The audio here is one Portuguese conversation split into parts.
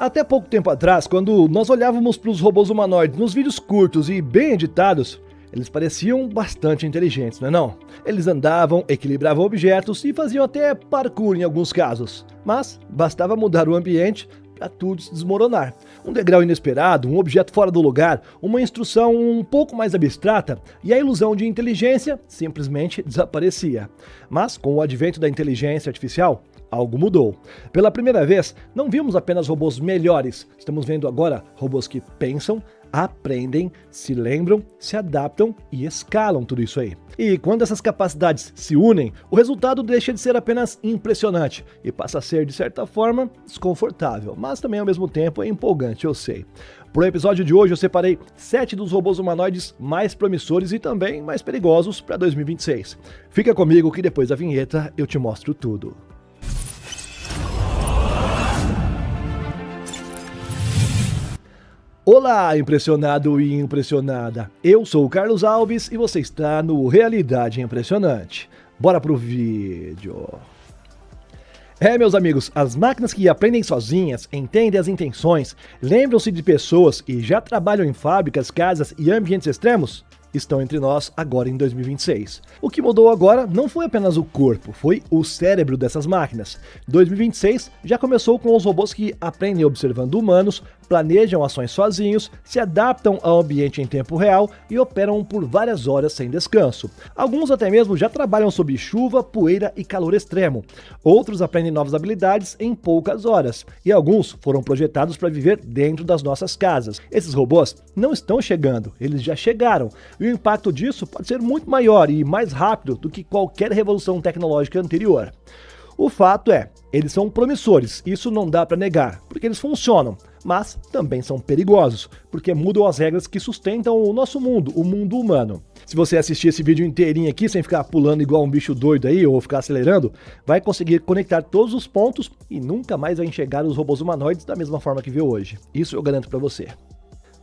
Até pouco tempo atrás, quando nós olhávamos para os robôs humanoides nos vídeos curtos e bem editados, eles pareciam bastante inteligentes, não é não? Eles andavam, equilibravam objetos e faziam até parkour em alguns casos. Mas bastava mudar o ambiente para tudo se desmoronar. Um degrau inesperado, um objeto fora do lugar, uma instrução um pouco mais abstrata e a ilusão de inteligência simplesmente desaparecia. Mas com o advento da inteligência artificial, algo mudou. Pela primeira vez, não vimos apenas robôs melhores, estamos vendo agora robôs que pensam, aprendem, se lembram, se adaptam e escalam tudo isso aí. E quando essas capacidades se unem, o resultado deixa de ser apenas impressionante e passa a ser, de certa forma, desconfortável, mas também ao mesmo tempo é empolgante, eu sei. Para o episódio de hoje eu separei 7 dos robôs humanoides mais promissores e também mais perigosos para 2026. Fica comigo que depois da vinheta eu te mostro tudo. Olá, impressionado e impressionada! Eu sou o Carlos Alves e você está no Realidade Impressionante. Bora pro vídeo! Meus amigos, as máquinas que aprendem sozinhas, entendem as intenções, lembram-se de pessoas e já trabalham em fábricas, casas e ambientes extremos, estão entre nós agora em 2026. O que mudou agora não foi apenas o corpo, foi o cérebro dessas máquinas. 2026 já começou com os robôs que aprendem observando humanos, planejam ações sozinhos, se adaptam ao ambiente em tempo real e operam por várias horas sem descanso. Alguns até mesmo já trabalham sob chuva, poeira e calor extremo. Outros aprendem novas habilidades em poucas horas. E alguns foram projetados para viver dentro das nossas casas. Esses robôs não estão chegando, eles já chegaram. E o impacto disso pode ser muito maior e mais rápido do que qualquer revolução tecnológica anterior. O fato é, eles são promissores, isso não dá para negar, porque eles funcionam, mas também são perigosos, porque mudam as regras que sustentam o nosso mundo, o mundo humano. Se você assistir esse vídeo inteirinho aqui, sem ficar pulando igual um bicho doido aí, ou ficar acelerando, vai conseguir conectar todos os pontos e nunca mais vai enxergar os robôs humanoides da mesma forma que vê hoje. Isso eu garanto para você.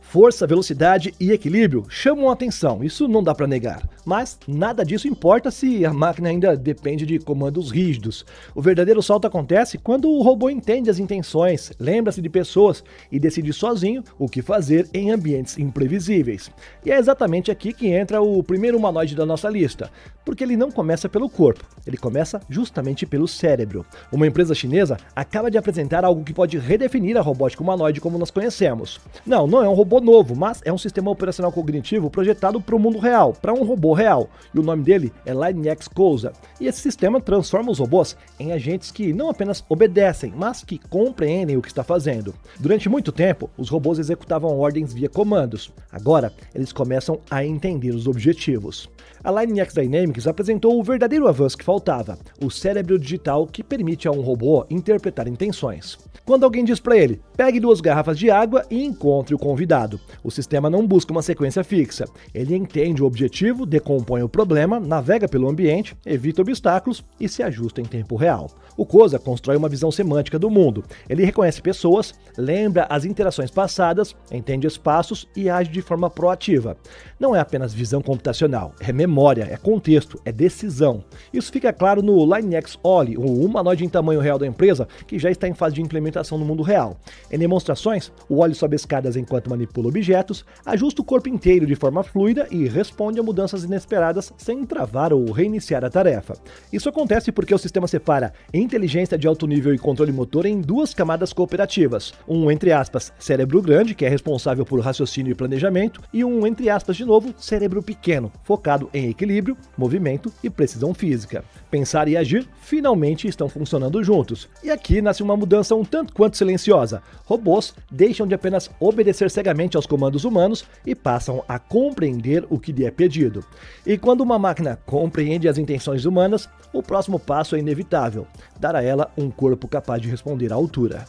Força, velocidade e equilíbrio chamam a atenção, isso não dá para negar. Mas nada disso importa se a máquina ainda depende de comandos rígidos. O verdadeiro salto acontece quando o robô entende as intenções, lembra-se de pessoas e decide sozinho o que fazer em ambientes imprevisíveis. E é exatamente aqui que entra o primeiro humanoide da nossa lista, porque ele não começa pelo corpo, ele começa justamente pelo cérebro. Uma empresa chinesa acaba de apresentar algo que pode redefinir a robótica humanoide como nós conhecemos. Não é um robô novo, mas é um sistema operacional cognitivo projetado para o mundo real, para um robô real, e o nome dele é LineX Cursor. E esse sistema transforma os robôs em agentes que não apenas obedecem, mas que compreendem o que está fazendo. Durante muito tempo, os robôs executavam ordens via comandos. Agora, eles começam a entender os objetivos. A LineX Dynamics apresentou o verdadeiro avanço que faltava, o cérebro digital que permite a um robô interpretar intenções. Quando alguém diz para ele, pegue 2 garrafas de água e encontre o convidado. O sistema não busca uma sequência fixa. Ele entende o objetivo, decompõe o problema, navega pelo ambiente, evita obstáculos e se ajusta em tempo real. O Cursor constrói uma visão semântica do mundo. Ele reconhece pessoas, lembra as interações passadas, entende espaços e age de forma proativa. Não é apenas visão computacional, é memória, é contexto, é decisão. Isso fica claro no LineX Oli, o humanoide em tamanho real da empresa, que já está em fase de implementação no mundo real. Em demonstrações, o Oli sobe escadas enquanto manipula objetos, ajusta o corpo inteiro de forma fluida e responde a mudanças inesperadas sem travar ou reiniciar a tarefa. Isso acontece porque o sistema separa inteligência de alto nível e controle motor em 2 camadas cooperativas. Um, entre aspas, cérebro grande, que é responsável por raciocínio e planejamento, e um, entre aspas, de novo, cérebro pequeno, focado em equilíbrio, movimento e precisão física. Pensar e agir finalmente estão funcionando juntos. E aqui nasce uma mudança um tanto quanto silenciosa. Robôs deixam de apenas obedecer cegamente aos comandos humanos e passam a compreender o que lhe é pedido. E quando uma máquina compreende as intenções humanas, o próximo passo é inevitável: dar a ela um corpo capaz de responder à altura.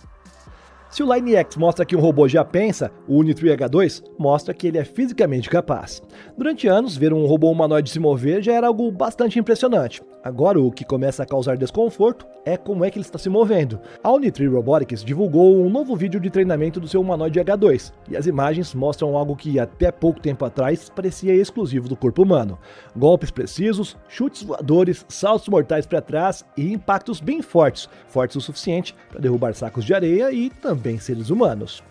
Se o LineX mostra que um robô já pensa, o Uni3H2 mostra que ele é fisicamente capaz. Durante anos, ver um robô humanoide se mover já era algo bastante impressionante. Agora, o que começa a causar desconforto é como é que ele está se movendo. A Unitree Robotics divulgou um novo vídeo de treinamento do seu humanoide H2, e as imagens mostram algo que até pouco tempo atrás parecia exclusivo do corpo humano. Golpes precisos, chutes voadores, saltos mortais para trás e impactos bem fortes, fortes o suficiente para derrubar sacos de areia e também seres humanos.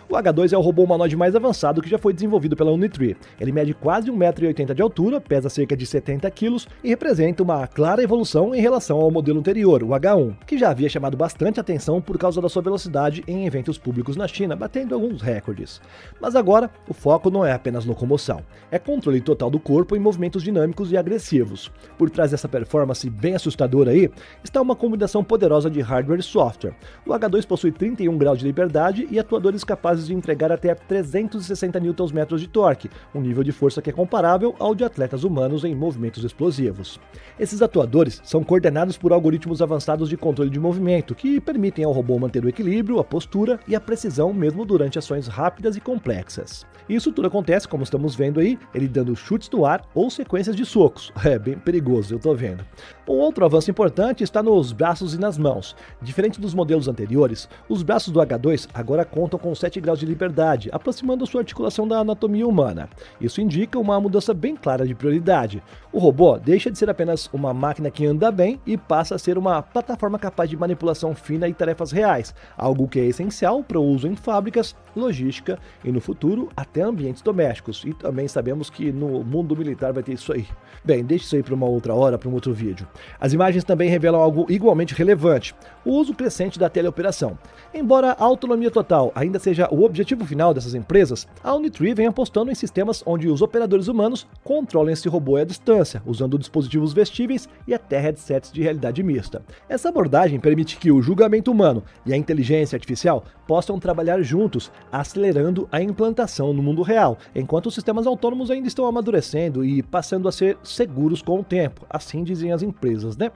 O H2 é o robô humanoide mais avançado que já foi desenvolvido pela Unitree. Ele mede quase 1,80 m de altura, pesa cerca de 70 kg e representa uma clara evolução em relação ao modelo anterior, o H1, que já havia chamado bastante atenção por causa da sua velocidade em eventos públicos na China, batendo alguns recordes. Mas agora, o foco não é apenas locomoção, é controle total do corpo em movimentos dinâmicos e agressivos. Por trás dessa performance bem assustadora aí, está uma combinação poderosa de hardware e software. O H2 possui 31 graus de liberdade e atuadores capazes de entregar até 360 Nm de torque, um nível de força que é comparável ao de atletas humanos em movimentos explosivos. Esses atuadores são coordenados por algoritmos avançados de controle de movimento, que permitem ao robô manter o equilíbrio, a postura e a precisão mesmo durante ações rápidas e complexas. Isso tudo acontece, como estamos vendo aí, ele dando chutes no ar ou sequências de socos. É bem perigoso, eu tô vendo. Um outro avanço importante está nos braços e nas mãos. Diferente dos modelos anteriores, os braços do H2 agora contam com 7 graus de liberdade, aproximando sua articulação da anatomia humana. Isso indica uma mudança bem clara de prioridade. O robô deixa de ser apenas uma máquina que anda bem e passa a ser uma plataforma capaz de manipulação fina e tarefas reais, algo que é essencial para o uso em fábricas, logística e, no futuro, até ambientes domésticos. E também sabemos que no mundo militar vai ter isso aí. Bem, deixa isso aí para uma outra hora, para um outro vídeo. As imagens também revelam algo igualmente relevante: o uso crescente da teleoperação. Embora a autonomia total ainda seja o objetivo final dessas empresas, a Unitree vem apostando em sistemas onde os operadores humanos controlem esse robô à distância, usando dispositivos vestíveis e até headsets de realidade mista. Essa abordagem permite que o julgamento humano e a inteligência artificial possam trabalhar juntos, acelerando a implantação no mundo real, enquanto os sistemas autônomos ainda estão amadurecendo e passando a ser seguros com o tempo, assim dizem as empresas, né?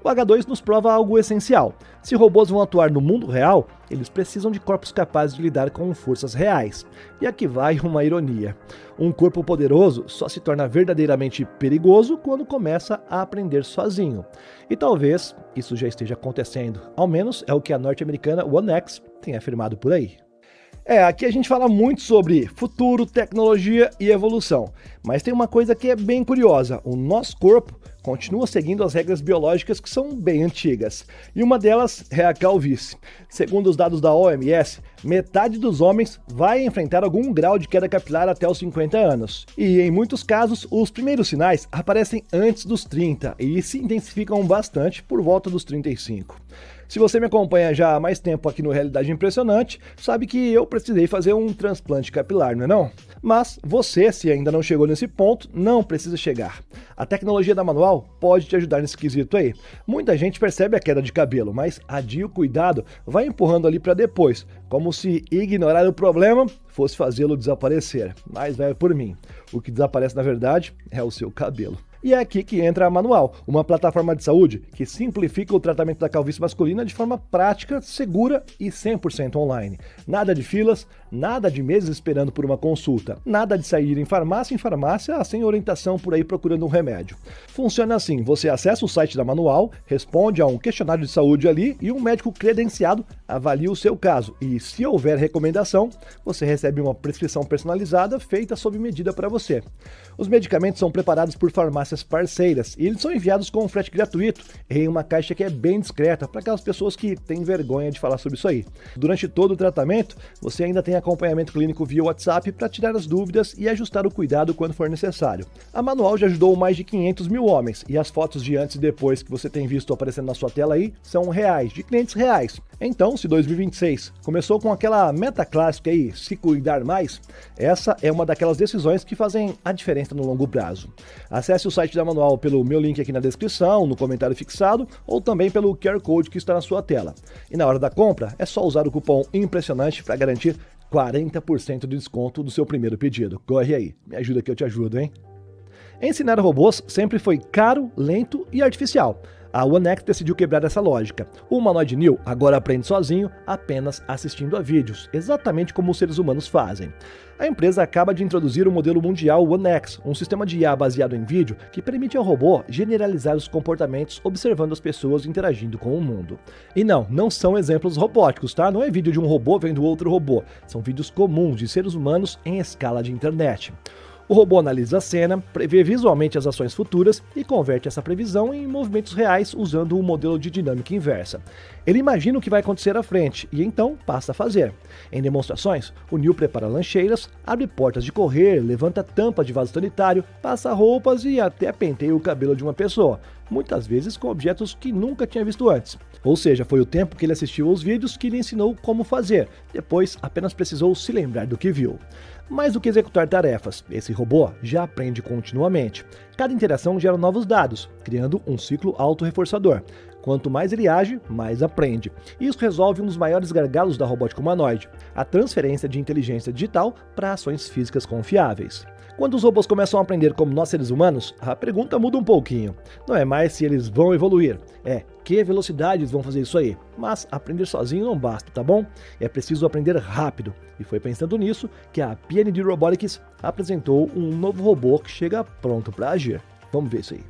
O H2 nos prova algo essencial. Se robôs vão atuar no mundo real, eles precisam de corpos capazes de lidar com forças reais. E aqui vai uma ironia. Um corpo poderoso só se torna verdadeiramente perigoso quando começa a aprender sozinho. E talvez isso já esteja acontecendo. Ao menos é o que a norte-americana One X tem afirmado por aí. Aqui a gente fala muito sobre futuro, tecnologia e evolução. Mas tem uma coisa que é bem curiosa: o nosso corpo continua seguindo as regras biológicas que são bem antigas. E uma delas é a calvície. Segundo os dados da OMS, metade dos homens vai enfrentar algum grau de queda capilar até os 50 anos. E em muitos casos, os primeiros sinais aparecem antes dos 30 e se intensificam bastante por volta dos 35. Se você me acompanha já há mais tempo aqui no Realidade Impressionante, sabe que eu precisei fazer um transplante capilar, não é não? Mas você, se ainda não chegou nesse ponto, não precisa chegar. A tecnologia da Manual pode te ajudar nesse quesito aí. Muita gente percebe a queda de cabelo, mas adia o cuidado, vai empurrando ali para depois, como se ignorar o problema fosse fazê-lo desaparecer. Mas vai por mim. O que desaparece na verdade é o seu cabelo. E é aqui que entra a Manual, uma plataforma de saúde que simplifica o tratamento da calvície masculina de forma prática, segura e 100% online. Nada de filas, nada de meses esperando por uma consulta, nada de sair em farmácia sem orientação por aí procurando um remédio. Funciona assim: você acessa o site da Manual, responde a um questionário de saúde ali e um médico credenciado avalia o seu caso. E se houver recomendação, você recebe uma prescrição personalizada feita sob medida para você. Os medicamentos são preparados por farmácias parceiras e eles são enviados com um frete gratuito em uma caixa que é bem discreta para aquelas pessoas que têm vergonha de falar sobre isso aí. Durante todo o tratamento, você ainda tem acompanhamento clínico via WhatsApp para tirar as dúvidas e ajustar o cuidado quando for necessário. A Manual já ajudou mais de 500 mil homens e as fotos de antes e depois que você tem visto aparecendo na sua tela aí são reais, de clientes reais. Então, se 2026 começou com aquela meta clássica aí, se cuidar mais, essa é uma daquelas decisões que fazem a diferença no longo prazo. Acesse o site da Manual pelo meu link aqui na descrição, no comentário fixado, ou também pelo QR Code que está na sua tela. E na hora da compra, é só usar o cupom IMPRESSIONANTE para garantir 40% de desconto do seu primeiro pedido. Corre aí, me ajuda que eu te ajudo, hein? Ensinar robôs sempre foi caro, lento e artificial. A One X decidiu quebrar essa lógica. O humanoide Neo agora aprende sozinho, apenas assistindo a vídeos, exatamente como os seres humanos fazem. A empresa acaba de introduzir o modelo mundial One X, um sistema de IA baseado em vídeo que permite ao robô generalizar os comportamentos observando as pessoas interagindo com o mundo. E não são exemplos robóticos, tá? Não é vídeo de um robô vendo outro robô, são vídeos comuns de seres humanos em escala de internet. O robô analisa a cena, prevê visualmente as ações futuras e converte essa previsão em movimentos reais usando um modelo de dinâmica inversa. Ele imagina o que vai acontecer à frente e então passa a fazer. Em demonstrações, o Neo prepara lancheiras, abre portas de correr, levanta tampas de vaso sanitário, passa roupas e até penteia o cabelo de uma pessoa, muitas vezes com objetos que nunca tinha visto antes. Ou seja, foi o tempo que ele assistiu aos vídeos que lhe ensinou como fazer, depois apenas precisou se lembrar do que viu. Mais do que executar tarefas, esse robô já aprende continuamente. Cada interação gera novos dados, criando um ciclo autorreforçador. Quanto mais ele age, mais aprende. Isso resolve um dos maiores gargalos da robótica humanoide, a transferência de inteligência digital para ações físicas confiáveis. Quando os robôs começam a aprender como nós seres humanos, a pergunta muda um pouquinho. Não é mais se eles vão evoluir, é que velocidade eles vão fazer isso aí. Mas aprender sozinho não basta, tá bom? É preciso aprender rápido. E foi pensando nisso que a PND Robotics apresentou um novo robô que chega pronto para agir. Vamos ver isso aí.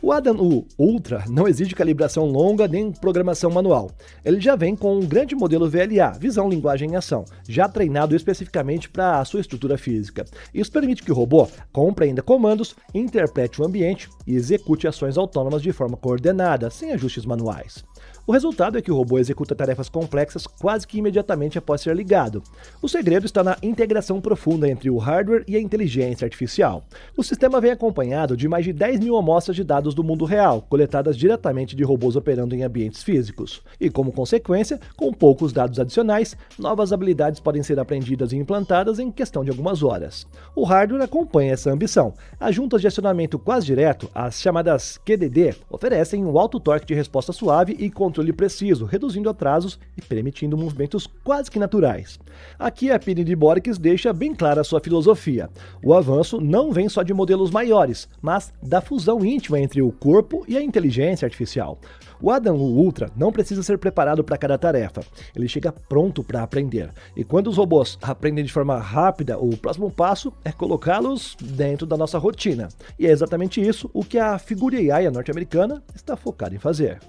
O Adam-U Ultra não exige calibração longa nem programação manual. Ele já vem com um grande modelo VLA, Visão Linguagem em Ação, já treinado especificamente para a sua estrutura física. Isso permite que o robô compreenda comandos, interprete o ambiente e execute ações autônomas de forma coordenada, sem ajustes manuais. O resultado é que o robô executa tarefas complexas quase que imediatamente após ser ligado. O segredo está na integração profunda entre o hardware e a inteligência artificial. O sistema vem acompanhado de mais de 10 mil amostras de dados do mundo real, coletadas diretamente de robôs operando em ambientes físicos. E como consequência, com poucos dados adicionais, novas habilidades podem ser aprendidas e implantadas em questão de algumas horas. O hardware acompanha essa ambição. As juntas de acionamento quase direto, as chamadas QDD, oferecem um alto torque de resposta suave e controle preciso, reduzindo atrasos e permitindo movimentos quase que naturais. Aqui a PND Robotics deixa bem clara a sua filosofia. O avanço não vem só de modelos maiores, mas da fusão íntima entre o corpo e a inteligência artificial. O Adam Ultra não precisa ser preparado para cada tarefa, ele chega pronto para aprender. E quando os robôs aprendem de forma rápida, o próximo passo é colocá-los dentro da nossa rotina. E é exatamente isso o que a Figure AI norte-americana está focada em fazer.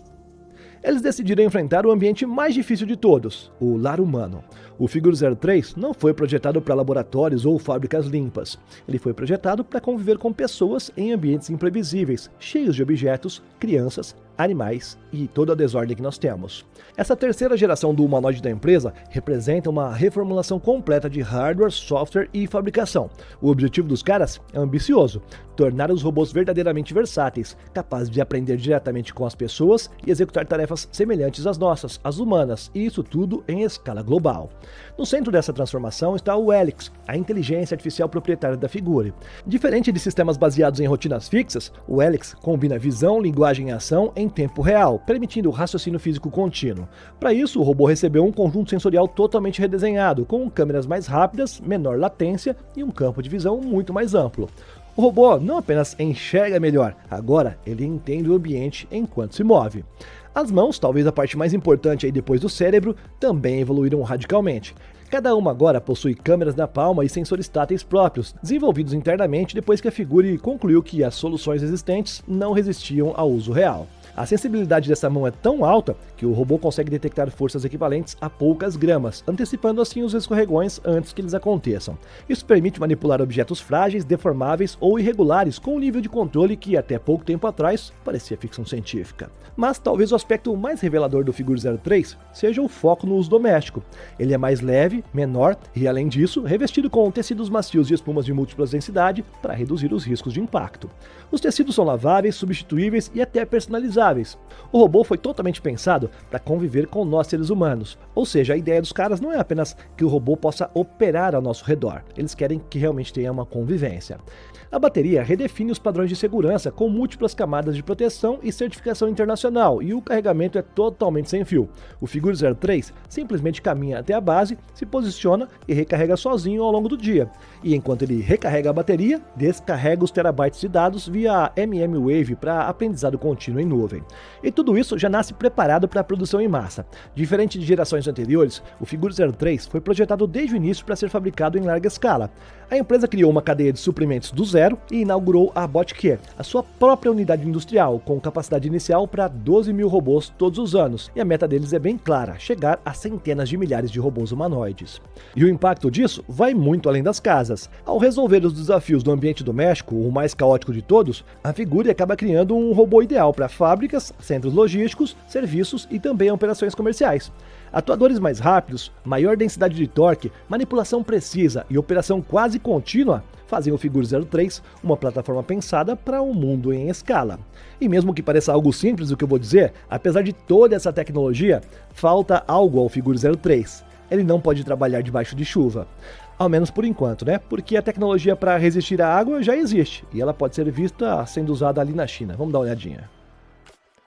Eles decidiram enfrentar o ambiente mais difícil de todos, o lar humano. O Figure 03 não foi projetado para laboratórios ou fábricas limpas. Ele foi projetado para conviver com pessoas em ambientes imprevisíveis, cheios de objetos, crianças, animais e toda a desordem que nós temos. Essa terceira geração do humanoide da empresa representa uma reformulação completa de hardware, software e fabricação. O objetivo dos caras é ambicioso: tornar os robôs verdadeiramente versáteis, capazes de aprender diretamente com as pessoas e executar tarefas semelhantes às nossas, as humanas, e isso tudo em escala global. No centro dessa transformação está o Helix, a inteligência artificial proprietária da Figure. Diferente de sistemas baseados em rotinas fixas, o Helix combina visão, linguagem e ação em tempo real, permitindo o raciocínio físico contínuo. Para isso, o robô recebeu um conjunto sensorial totalmente redesenhado, com câmeras mais rápidas, menor latência e um campo de visão muito mais amplo. O robô não apenas enxerga melhor, agora ele entende o ambiente enquanto se move. As mãos, talvez a parte mais importante aí depois do cérebro, também evoluíram radicalmente. Cada uma agora possui câmeras na palma e sensores táteis próprios, desenvolvidos internamente depois que a Figure concluiu que as soluções existentes não resistiam ao uso real. A sensibilidade dessa mão é tão alta que o robô consegue detectar forças equivalentes a poucas gramas, antecipando assim os escorregões antes que eles aconteçam. Isso permite manipular objetos frágeis, deformáveis ou irregulares com um nível de controle que até pouco tempo atrás parecia ficção científica. Mas talvez o aspecto mais revelador do Figure 03 seja o foco no uso doméstico. Ele é mais leve, menor e, além disso, revestido com tecidos macios e espumas de múltiplas densidade para reduzir os riscos de impacto. Os tecidos são laváveis, substituíveis e até personalizáveis. O robô foi totalmente pensado para conviver com nós seres humanos, ou seja, a ideia dos caras não é apenas que o robô possa operar ao nosso redor, eles querem que realmente tenha uma convivência. A bateria redefine os padrões de segurança com múltiplas camadas de proteção e certificação internacional, e o carregamento é totalmente sem fio. O Figure 03 simplesmente caminha até a base, se posiciona e recarrega sozinho ao longo do dia. E enquanto ele recarrega a bateria, descarrega os terabytes de dados via MM Wave para aprendizado contínuo em nuvem. nuvem. E tudo isso já nasce preparado para a produção em massa. Diferente de gerações anteriores, o Figur 03 foi projetado desde o início para ser fabricado em larga escala. A empresa criou uma cadeia de suprimentos do zero e inaugurou a Botkey, a sua própria unidade industrial, com capacidade inicial para 12 mil robôs todos os anos. E a meta deles é bem clara, chegar a centenas de milhares de robôs humanoides. E o impacto disso vai muito além das casas. Ao resolver os desafios do ambiente doméstico, o mais caótico de todos, a Figure acaba criando um robô ideal para fábricas, centros logísticos, serviços e também operações comerciais. Atuadores mais rápidos, maior densidade de torque, manipulação precisa e operação quase contínua fazem o Figur 03 uma plataforma pensada para um mundo em escala. E mesmo que pareça algo simples o que eu vou dizer, apesar de toda essa tecnologia, falta algo ao Figur 03. Ele não pode trabalhar debaixo de chuva. Ao menos por enquanto, né? Porque a tecnologia para resistir à água já existe e ela pode ser vista sendo usada ali na China. Vamos dar uma olhadinha.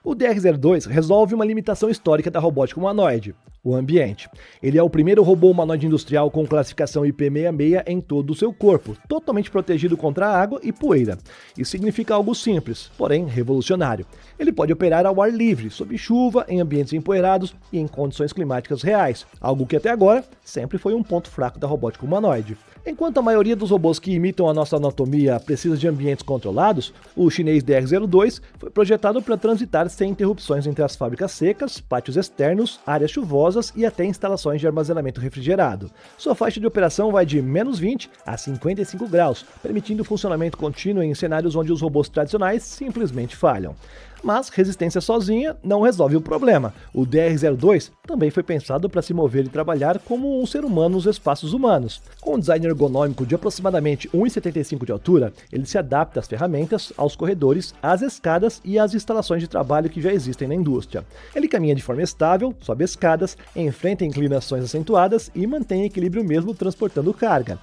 O DR-02 resolve uma limitação histórica da robótica humanoide, o ambiente. Ele é o primeiro robô humanoide industrial com classificação IP66 em todo o seu corpo, totalmente protegido contra a água e poeira. Isso significa algo simples, porém revolucionário. Ele pode operar ao ar livre, sob chuva, em ambientes empoeirados e em condições climáticas reais, algo que até agora sempre foi um ponto fraco da robótica humanoide. Enquanto a maioria dos robôs que imitam a nossa anatomia precisa de ambientes controlados, o chinês DR-02 foi projetado para transitar sem interrupções entre as fábricas secas, pátios externos, áreas chuvosas e até instalações de armazenamento refrigerado. Sua faixa de operação vai de -20 a 55 graus, permitindo funcionamento contínuo em cenários onde os robôs tradicionais simplesmente falham. Mas resistência sozinha não resolve o problema. O DR-02 também foi pensado para se mover e trabalhar como um ser humano nos espaços humanos. Com um design ergonômico de aproximadamente 1,75 de altura, ele se adapta às ferramentas, aos corredores, às escadas e às instalações de trabalho que já existem na indústria. Ele caminha de forma estável, sobe escadas, enfrenta inclinações acentuadas e mantém equilíbrio mesmo transportando carga.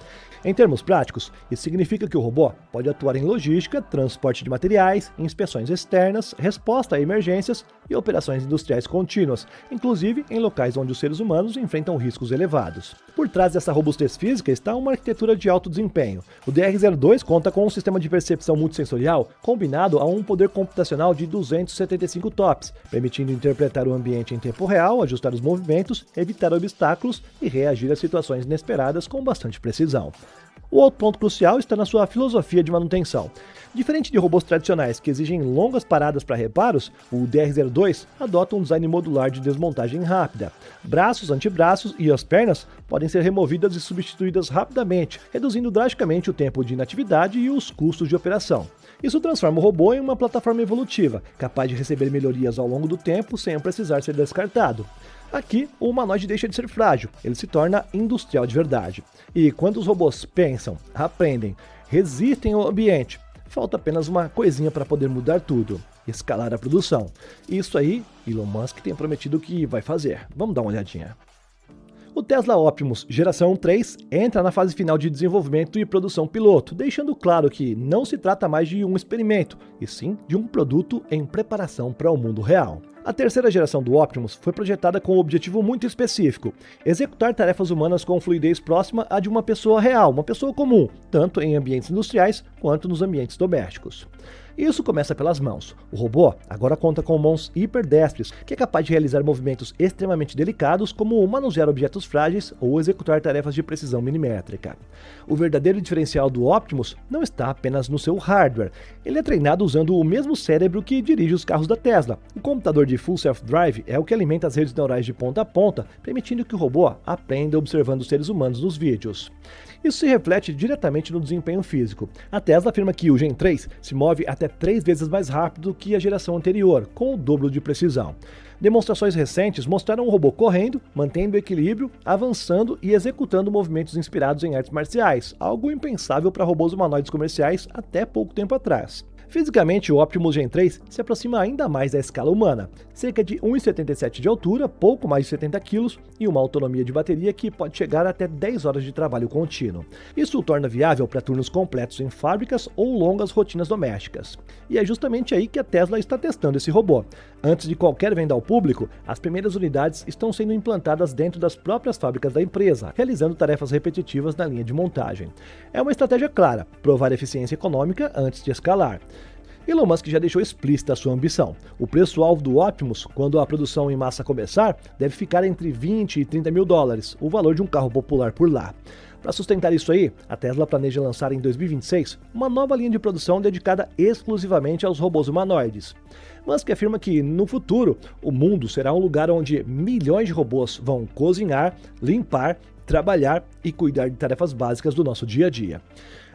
Em termos práticos, isso significa que o robô pode atuar em logística, transporte de materiais, inspeções externas, resposta a emergências e operações industriais contínuas, inclusive em locais onde os seres humanos enfrentam riscos elevados. Por trás dessa robustez física está uma arquitetura de alto desempenho. O DR-02 conta com um sistema de percepção multissensorial combinado a um poder computacional de 275 TOPS, permitindo interpretar o ambiente em tempo real, ajustar os movimentos, evitar obstáculos e reagir a situações inesperadas com bastante precisão. O outro ponto crucial está na sua filosofia de manutenção. Diferente de robôs tradicionais que exigem longas paradas para reparos, o DR-02 adota um design modular de desmontagem rápida. Braços, antebraços e as pernas podem ser removidas e substituídas rapidamente, reduzindo drasticamente o tempo de inatividade e os custos de operação. Isso transforma o robô em uma plataforma evolutiva, capaz de receber melhorias ao longo do tempo sem precisar ser descartado. Aqui, o humanoide deixa de ser frágil, ele se torna industrial de verdade. E quando os robôs pensam, aprendem, resistem ao ambiente, falta apenas uma coisinha para poder mudar tudo: escalar a produção. Isso aí, Elon Musk tem prometido que vai fazer. Vamos dar uma olhadinha. O Tesla Optimus geração 3 entra na fase final de desenvolvimento e produção piloto, deixando claro que não se trata mais de um experimento, e sim de um produto em preparação para o mundo real. A terceira geração do Optimus foi projetada com um objetivo muito específico: executar tarefas humanas com fluidez próxima à de uma pessoa real, uma pessoa comum, tanto em ambientes industriais quanto nos ambientes domésticos. Isso começa pelas mãos. O robô agora conta com mãos hiperdestras, que é capaz de realizar movimentos extremamente delicados, como manusear objetos frágeis ou executar tarefas de precisão milimétrica. O verdadeiro diferencial do Optimus não está apenas no seu hardware. Ele é treinado usando o mesmo cérebro que dirige os carros da Tesla. O computador de Full Self-Drive é o que alimenta as redes neurais de ponta a ponta, permitindo que o robô aprenda observando os seres humanos nos vídeos. Isso se reflete diretamente no desempenho físico. A Tesla afirma que o Gen 3 se move até 3 vezes mais rápido que a geração anterior, com o dobro de precisão. Demonstrações recentes mostraram o robô correndo, mantendo o equilíbrio, avançando e executando movimentos inspirados em artes marciais, algo impensável para robôs humanoides comerciais até pouco tempo atrás. Fisicamente, o Optimus Gen 3 se aproxima ainda mais da escala humana, cerca de 1,77 de altura, pouco mais de 70 kg e uma autonomia de bateria que pode chegar até 10 horas de trabalho contínuo. Isso o torna viável para turnos completos em fábricas ou longas rotinas domésticas. E é justamente aí que a Tesla está testando esse robô. Antes de qualquer venda ao público, as primeiras unidades estão sendo implantadas dentro das próprias fábricas da empresa, realizando tarefas repetitivas na linha de montagem. É uma estratégia clara: provar eficiência econômica antes de escalar. Elon Musk já deixou explícita a sua ambição. O preço-alvo do Optimus, quando a produção em massa começar, deve ficar entre 20 e 30 mil dólares, o valor de um carro popular por lá. Para sustentar isso aí, a Tesla planeja lançar em 2026 uma nova linha de produção dedicada exclusivamente aos robôs humanoides. Musk afirma que, no futuro, o mundo será um lugar onde milhões de robôs vão cozinhar, limpar, trabalhar e cuidar de tarefas básicas do nosso dia a dia.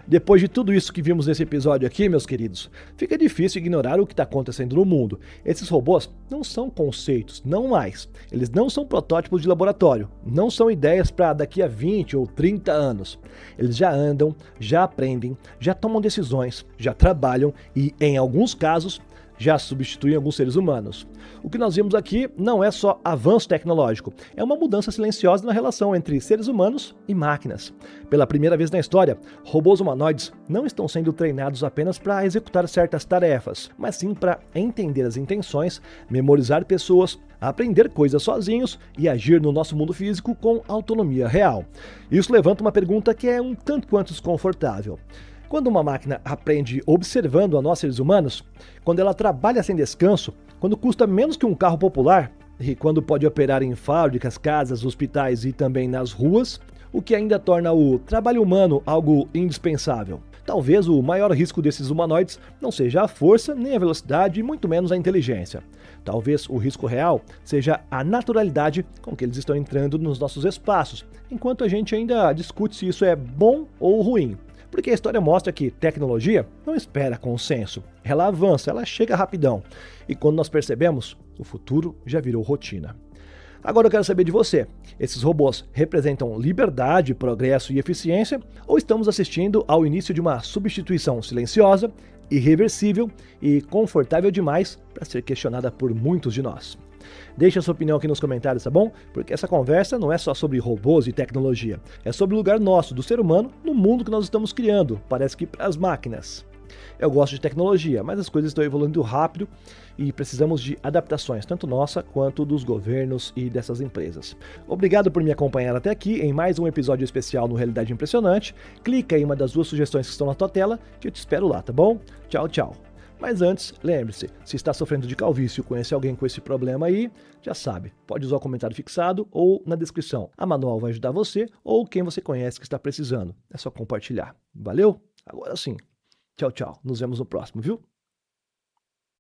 Depois de tudo isso que vimos nesse episódio aqui, meus queridos, fica difícil ignorar o que está acontecendo no mundo. Esses robôs não são conceitos, não mais. Eles não são protótipos de laboratório, não são ideias para daqui a 20 ou 30 anos. Eles já andam, já aprendem, já tomam decisões, já trabalham e, em alguns casos, já substituem alguns seres humanos. O que nós vimos aqui não é só avanço tecnológico, é uma mudança silenciosa na relação entre seres humanos e máquinas. Pela primeira vez na história, robôs humanoides não estão sendo treinados apenas para executar certas tarefas, mas sim para entender as intenções, memorizar pessoas, aprender coisas sozinhos e agir no nosso mundo físico com autonomia real. Isso levanta uma pergunta que é um tanto quanto desconfortável. Quando uma máquina aprende observando a nós seres humanos, quando ela trabalha sem descanso, quando custa menos que um carro popular, e quando pode operar em fábricas, casas, hospitais e também nas ruas, o que ainda torna o trabalho humano algo indispensável. Talvez o maior risco desses humanoides não seja a força, nem a velocidade e muito menos a inteligência. Talvez o risco real seja a naturalidade com que eles estão entrando nos nossos espaços, enquanto a gente ainda discute se isso é bom ou ruim. Porque a história mostra que tecnologia não espera consenso. Ela avança, ela chega rapidão. E quando nós percebemos, o futuro já virou rotina. Agora eu quero saber de você. Esses robôs representam liberdade, progresso e eficiência? Ou estamos assistindo ao início de uma substituição silenciosa, irreversível e confortável demais para ser questionada por muitos de nós? Deixe a sua opinião aqui nos comentários, tá bom? Porque essa conversa não é só sobre robôs e tecnologia. É sobre o lugar nosso, do ser humano, no mundo que nós estamos criando. Parece que para as máquinas. Eu gosto de tecnologia, mas as coisas estão evoluindo rápido e precisamos de adaptações, tanto nossa quanto dos governos e dessas empresas. Obrigado por me acompanhar até aqui em mais um episódio especial no Realidade Impressionante. Clica em uma das duas sugestões que estão na tua tela, que eu te espero lá, tá bom? Tchau, tchau. Mas antes, lembre-se, se está sofrendo de calvície ou conhece alguém com esse problema aí, já sabe, pode usar o comentário fixado ou na descrição. A Manual vai ajudar você ou quem você conhece que está precisando. É só compartilhar. Valeu? Agora sim. Tchau, tchau. Nos vemos no próximo, viu?